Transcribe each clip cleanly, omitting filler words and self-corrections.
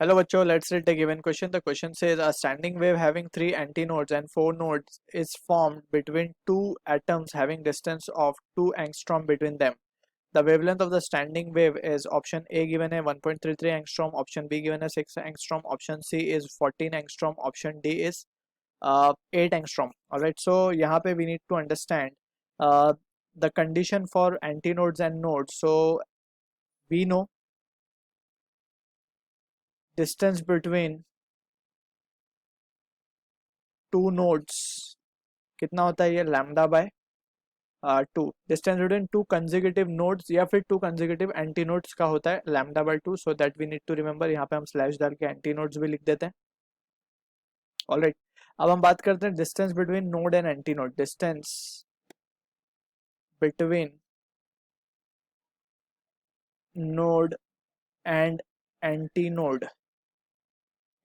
Hello बच्चों, let's read the given question. The question says a standing wave having 3 antinodes and 4 nodes is formed between two atoms having distance of 2 angstrom between them. The wavelength of the standing wave is option A given है 1.33 angstrom, option B given है 6 angstrom, option C is 14 angstrom, option D is 8 angstrom. Alright, so यहाँ पे we need to understand the condition for antinodes and nodes. So we know distance between two nodes कितना होता है, ये lambda by 2. Distance between two consecutive nodes या फिर two consecutive antinodes का होता है lambda by 2. So that we need to remember. यहाँ पे हम स्लैश डाल के एंटी नोड्स भी लिख देते हैं. ऑलराइट, अब हम बात करते हैं distance between node and anti node. Distance between node and anti node,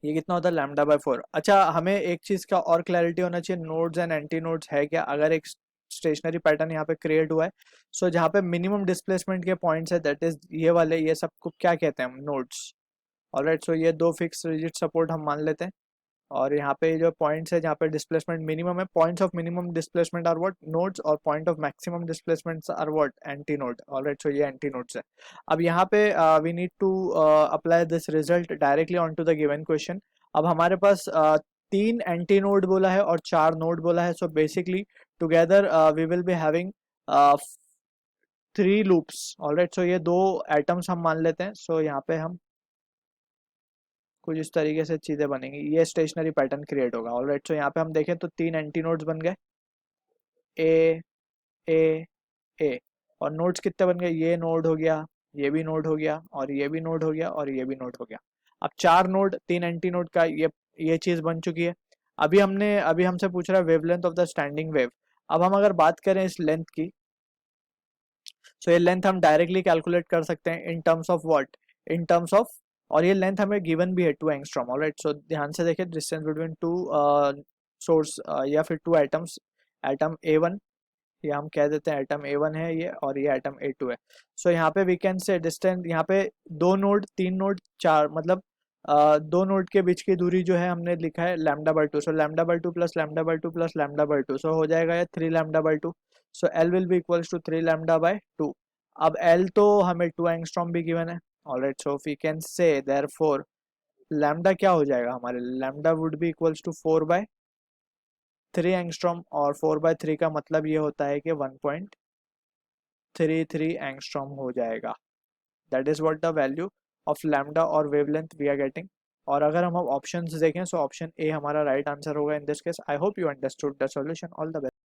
ये कितना होता है लैम्डा बाय 4. अच्छा, हमें एक चीज का और क्लैरिटी होना चाहिए, नोड्स एंड एंटी नोड्स है क्या. अगर एक स्टेशनरी पैटर्न यहाँ पे क्रिएट हुआ है, सो जहाँ पे मिनिमम डिस्प्लेसमेंट के पॉइंट्स है, दैट इज ये वाले, ये सबको क्या कहते हैं हम, नोड्स. ऑलराइट, सो ये दो फिक्स रिजिट सपोर्ट हम मान लेते हैं. और यहाँ पे जो पॉइंट्स है जहाँ पे डिस्प्लेसमेंट मिनिमम है, points of minimum displacement are what, nodes, और point of maximum displacement are what, anti node. Alright, so ये एंटी नोड्स है. अब यहाँ पे we need to apply this result directly on to the given question. अब हमारे पास 3 anti node बोला है और 4 नोड बोला है. So basically together we will be having 3 loops. Alright, so ये दो एटम्स हम मान लेते हैं. सो यहाँ पे हम कुछ इस तरीके से चीजें बनेंगी, ये स्टेशनरी पैटर्न क्रिएट होगा. ऑलराइट, सो यहाँ पे हम देखें तो 3 एंटी नोड्स बन गए, ए ए ए. और नोड्स कितने बन गए, ये नोड हो गया, ये भी नोड हो गया, और ये भी नोड हो गया, और ये भी नोड हो गया. अब 4 नोड 3 एंटी नोड का ये चीज बन चुकी है. अभी हमसे पूछ रहा है wavelength of the standing wave. अब हम अगर बात करें इस लेंथ की, सो ये लेंथ हम डायरेक्टली कैलकुलेट कर सकते हैं in terms of what, in terms of, और ये लेंथ हमें गिवन भी है 2 एंगस्ट्रॉम. ऑलराइट, सो ध्यान से देखिए, डिस्टेंस बिटवीन टू सोर्स या फिर टू एटम्स, एटम A1, ये हम कह देते हैं एटम A1 है ये, और ये एटम A2 है. सो यहाँ पे वी कैन से डिस्टेंस, यहाँ पे 2 नोड 3 नोड 4, मतलब 2 नोड के बीच की दूरी जो है हमने लिखा है lambda by 2. So lambda by 2 plus lambda by 2 plus lambda by 2, so हो जाएगा ये 3 lambda by 2. So L will be equals to 3 lambda by 2. अब L तो हमें 2 एंगस्ट्रॉम भी गिवन है. Alright, so we can say therefore lambda क्या हो जाएगा हमारे, lambda would be equals to 4 by 3 angstrom, और 4 बाय 3 का मतलब ये होता है कि 1.33 एंगस्ट्रॉम हो जाएगा. That is what the value of lambda और वेवलेंथ वी आर गेटिंग. और अगर हम ऑप्शंस देखें, सो ऑप्शन ए हमारा राइट आंसर होगा in this case. I hope you understood the solution. All the best.